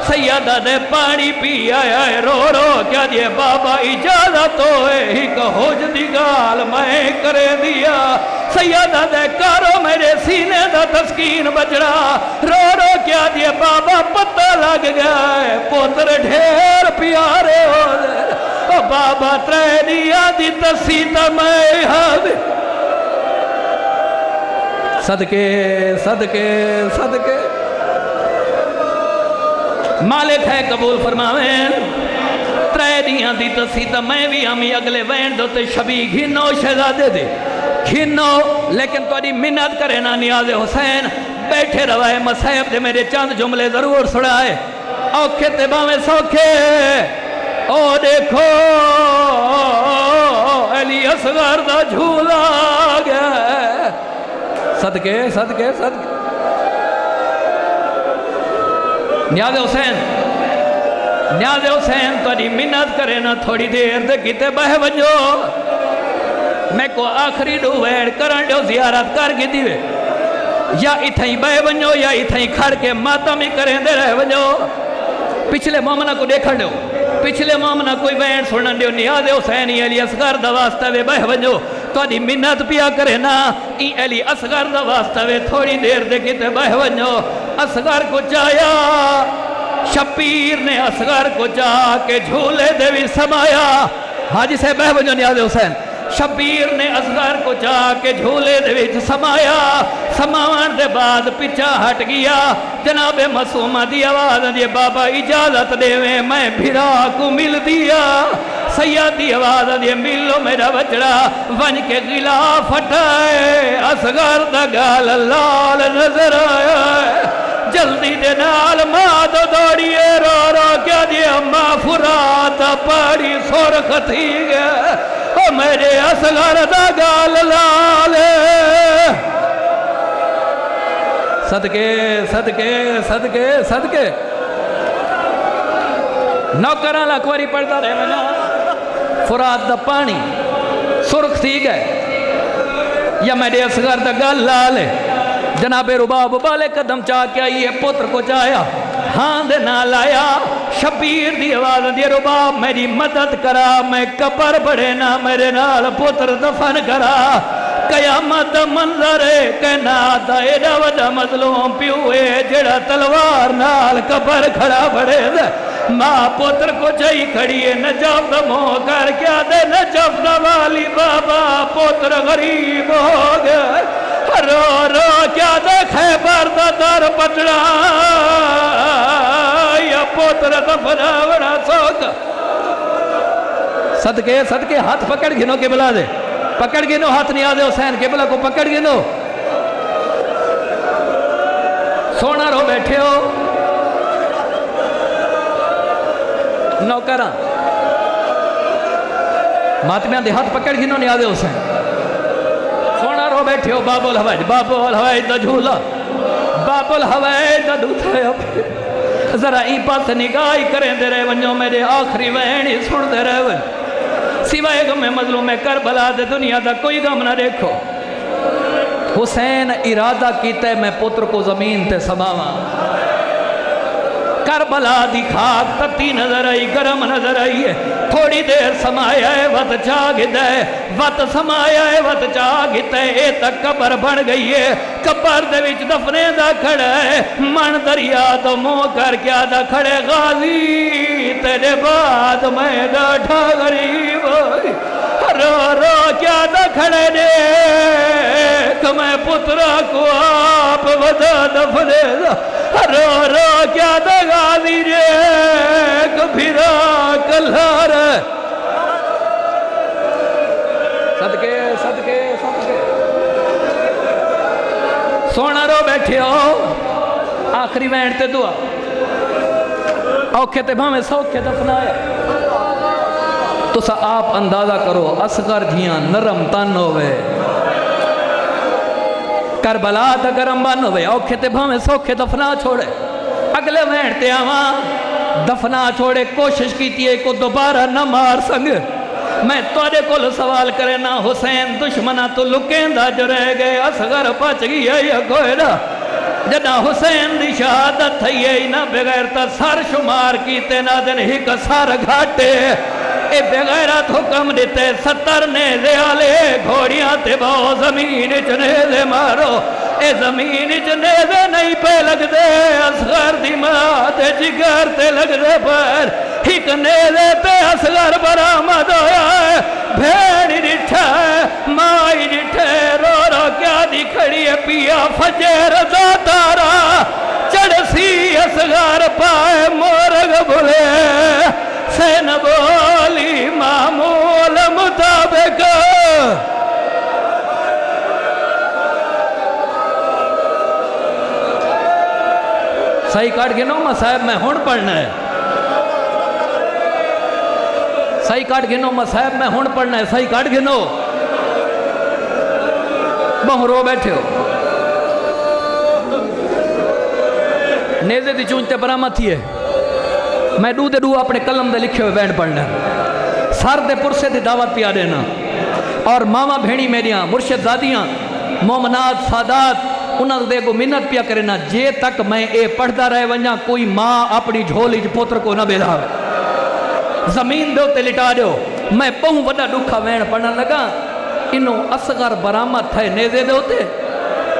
سیدہ دے پانی پی آیا ہے رو رو کیا جے بابا اجازت ہوئے ہی کہو جدی گال میں کرے دیا سیدہ دے کارو میرے سینے دا تسکین بجڑا رو رو کیا جے بابا پتہ لگ گیا ہے پوتر ڈھیر پیارے ہو دے بابا ترے دیا دی تسیتا میں ہاں صدقے صدقے صدقے مالک ہے قبول فرماویں ترے دیاں دی تسیتا میں بھی ہمیں اگلے وین دوتے شبی گھنو شہزادے دے گھنو لیکن تو ادھی منت کرے نا نیاز حسین بیٹھے روائے مسائب دے میرے چاند جملے ضرور سڑائے اوکھے تے باویں سوکھے او دیکھو علی اصغر دا جھولا گیا صدقے صدقے صدقے نیاز حسین تو ادھی منت کرے نا تھوڑی دیر دے کیتے بہ وجو میں کو آخری 2 ویڑ کرن دیو زیارت کر گی دیوے یا اتھائی بہ ونجو یا اتھائی کھڑ کے ماتم ہی کریں دے رہ ونجو پچھلے مومنہ کو دیکھن دیو پچھلے مومنہ کوئی ویڑ سنن دیو نیاز حسین علی اصغر دا واسطہ وے بہ ونجو تو ادھی منت پیا کرے نا ای علی اصغر دا واسطہ وے تھوڑی دیر دے کیتے بہ ونجو اصغر کو چایا شبیر نے اصغر کو چاہ کے جھولے دے بھی سمایا حاجی سے بہ ونجو نیاز حسین شبیر نے اصغر کو چاہ کے جھولے دے بھی سمایا سماوان دے بعد پچھا ہٹ گیا جناب معصومہ دی آواز دی بابا اجازت دے میں بھیرا کو مل دیا سیادی آواز دی ملو میرا بچڑا ون کے غلاف ہٹائے اصغر دا گال لال نظر آیا جلدی دے نال ماں دو دوڑیے رو رو کیا دی اماں فرات پاڑی سرخ تھی گیا او میرے اصغر دا گال لالے صدقے صدقے صدقے صدقے نوکران لکواری پڑھتا رہے منا فرات دا پانی سرخ تھی گئے یا میرے اصغر دا گال لالے جناب رباب بالے قدم چاہ کے آئیے پتر کو چاہیا ہاں دے نہ لایا شبیر دی آواز دی رباب میری مدد کرا میں قبر بڑھے نہ میرے نال پتر دفن کرا قیامت منظر کہنا دائرہ وجہ مظلوم پیوئے جڑا تلوار نال قبر کھڑا بڑھے دے ماں پتر کو چاہی کھڑی ہے نجف دا مو کر کیا دے نجف دا والی بابا پتر غریب ہو گئے رو رو کیا دے خیبر دا در پٹڑا یا پتر دفنا بڑا سوکا صدقے صدقے ہاتھ پکڑ گھنو کے بلا دے پکڑ گنو ہاتھ نیاز حسین قبلہ کو پکڑ گنو سونا رو بیٹھے ہو نوکران ماتمیاں دے ہاتھ پکڑ گنو نیاز حسین سونا رو بیٹھے ہو باب الہوائی دا جھولا باب الہوائی دا دوتھایا ذرا ای پاس نگاہی کریں دے رہے ونجو میرے آخری وینی سن دے رہے ون سوائے غم مظلوم کربلا دے دنیا دا کوئی غم نہ دیکھو حسین ارادہ کیتے میں پتر کو زمین تے سماواں کربلا دی خاک تتی نظر آئی گرم نظر آئی ہے تھوڑی دیر سمایا ہے وت جاگتا ہے وت سمایا ہے وت جاگتا ہے اے تک قبر بن گئی ہے قبر دے وچ دفنے دا کھڑا ہے من دریا تو منہ کر کے آدھا کھڑے غازی تیرے بعد میں ڈاٹھا غریب رو رو کیا دا کھڑے نے کہ میں پترا کو آپ ودا دفنے دا رو رو کیا دا غازی نے کہ پھرا کلھار صدقے صدقے صدقے سونا رو بیٹھے ہو آخری وینڈ تے دعا اوکھے تے بھامے سوکھے دفنایا تو سا آپ اندازہ کرو اصغر جیاں نرم تن ہوئے کربلا تا گرم بن ہوئے اوکھے تے بھامے سوکھے دفنا چھوڑے اگلے وینڈ تے آواں دفنا چھوڑے کوشش کیتی ہے کو دوبارہ نہ مار سنگ میں توڑے کو سوال کرے نا حسین دشمنہ تو لکیں دا جو رہ گئے اصغر پچ گئی ہے یا کوئرہ جنا حسین دی شہادت تھی ہے نا بغیر تا سر شمار کیتے نا دن ہی کا سر گھاٹے اے بغیرت حکم دیتے 70 نیزے آلے گھوڑیاں تے باؤ زمین چنیزے مارو اے زمین چنیزے نہیں پہ لگ دے اصغر دی ماں تے جگر تے لگ دے پر ہک نیزے تے اصغر برآمد ہویا ہے بھیڑی ڈٹھا ہے مائی ڈٹھے رو رو کیا دی کھڑی ہے پیا فجر داتارا چڑھ سی اصغر پائے مورگ بھلے سین بولی معمول مطابق صحیح کاٹ گنو مصائب میں ہون پڑھنا ہے صحیح کاٹ گنو مصائب میں ہون پڑھنا ہے صحیح کاٹ گنو بہرو بیٹھے ہو نیزے دی چونچتے برامت تھی ہے میں دو دے دو اپنے قلم دے لکھے ہوئے وینڈ پڑھنا سار دے پرسے دی دعوت پیا دینا اور ماما بھینی میریاں مرشد زادیاں مومنات سادات انہاں دے کو منت پیا کرنا جے تک میں اے پڑھدا رہے ونجا کوئی ماں اپنی جھولی پوتر کو نہ بیدھا زمین دے تے لٹا دیو میں بہوں وڈا دکھا وینڈ پڑھنا لگا انہوں اصغر برامت تھے نیزے دے ہوتے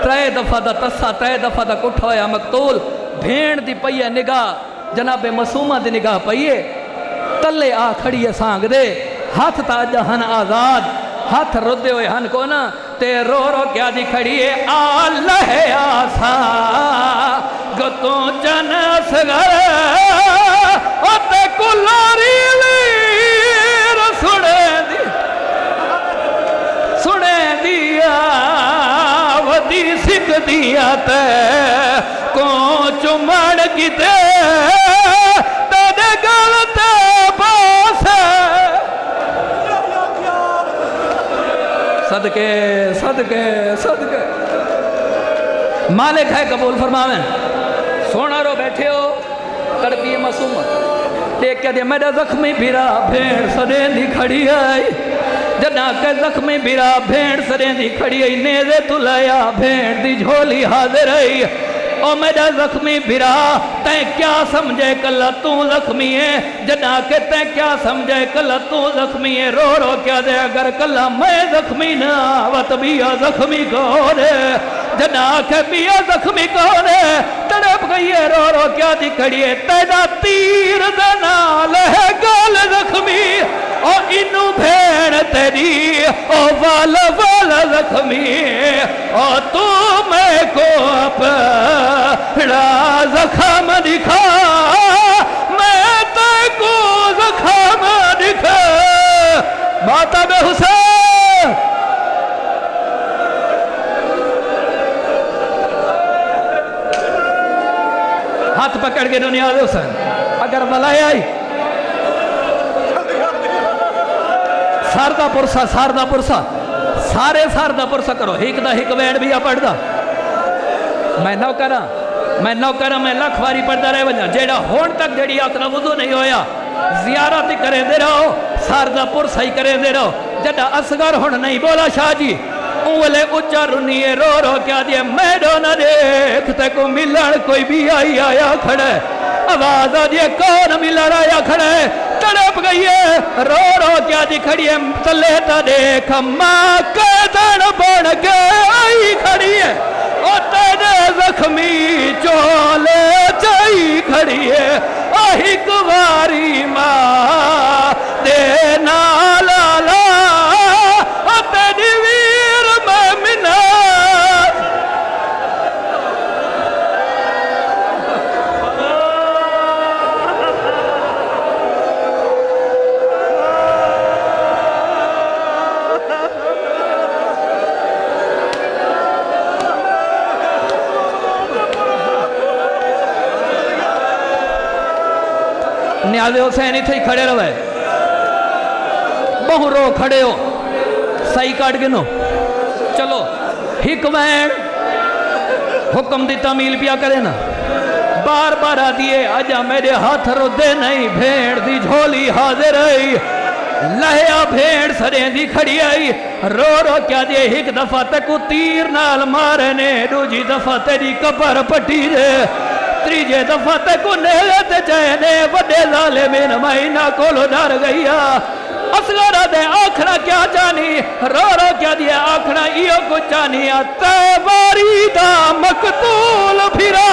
3 دفعہ دا تسا 3 دفعہ دا کٹھا ہویا مقتول بھین دی پئیے نگاہ جناب معصومہ دی نگاہ پئیے تلے آ کھڑی سانگ دے ہاتھ تاجہ ہن آزاد ہاتھ ردے ہوئے ہن کو نا تے رو رو کیا دی کھڑی ہے آلہ آسا گتوں جن اصغر تے کلاری لیر سنے دیا ودی سکھ دیا تے کون چمڑ کی تے تیرے گلتے باسے صدقے صدقے صدقے مالک ہے قبول فرماویں سونا رو بیٹھے ہو تڑپی معصومت دیکھ کے دے میرا زخمی بھیرا بھیڑ سدیں دی کھڑی آئی جنا کے زخمی بھیرا بھیڑ سدیں دی کھڑی آئی نیزے تو لیا بھیڑ دی جھولی حاضر آئی او میرا زخمی بھیرا تیں کیا سمجھے کلا تو زخمی ہے جنا کہ تیں کیا سمجھے کلا تو زخمی ہے رو رو کیا دے اگر کلا میں زخمی نہ آوت بیا زخمی کون ہے جنا کہ بیا زخمی کون ہے تڑپ گئی ہے رو رو کیا دی کھڑی ہے تینا تیر دنال ہے گال زخمی او انو بھیڑ تیری او والا زخمی او تو میں کو اپنا زخم دکھا میں تے کو زخم دکھا ماتم حسین ہاتھ پکڑ کے دنیا دے حسین اگر بلائی آئی ساردہ پرسا سارے ساردہ پرسا کرو ہیک دا ہیک وینڈ بھی پڑھ دا میں نوکرہ میں لکھ واری پڑھتا رہے وجہ جیڑا ہون تک جیڑی آتنا وضو نہیں ہویا زیارت کرے دے رہو ساردہ پرسا ہی کرے دے رہو جڑا اصغر ہون نہیں بولا شاہ جی اولے اچھا رنیے رو رو کیا دیا میڈو نہ دیکھتے کو ملن کوئی بھی آیا کھڑے آواز آدھے کون ملن آیا کھڑے تڑپ گئی ہے رو رو کیا دی کھڑی ہے تلے تا دیکھ ماں قیدن بڑھ کے آئی کھڑی ہے او تیرے زخمی چولے چائی کھڑی ہے آہی کواری ماں دینا لالا او تیری ویر میں منات نیازِ حسین ہی تھے کھڑے روے بہو رو کھڑے ہو صحیح کاٹ گنو چلو حکمین حکم دی تعمیل پیا کرے نا بار بار آدھیے آجا میرے ہاتھ رو دے نہیں بھیڑ دی جھولی حاضر آئی لہیا بھیڑ سریں دی کھڑی آئی رو رو کیا دے ایک دفعہ تکو تیر نال مارنے دوجی دفعہ تیری کپر پٹی دے تریجے دفعہ تکو نیلت چہنے وڈے ظالمین مہینہ کولو ڈر گئیا اصغرہ دے آکھنا کیا جانی رو رو کیا دیا آکھنا ایو کچھ جانی تیواری دا مقتول پھرا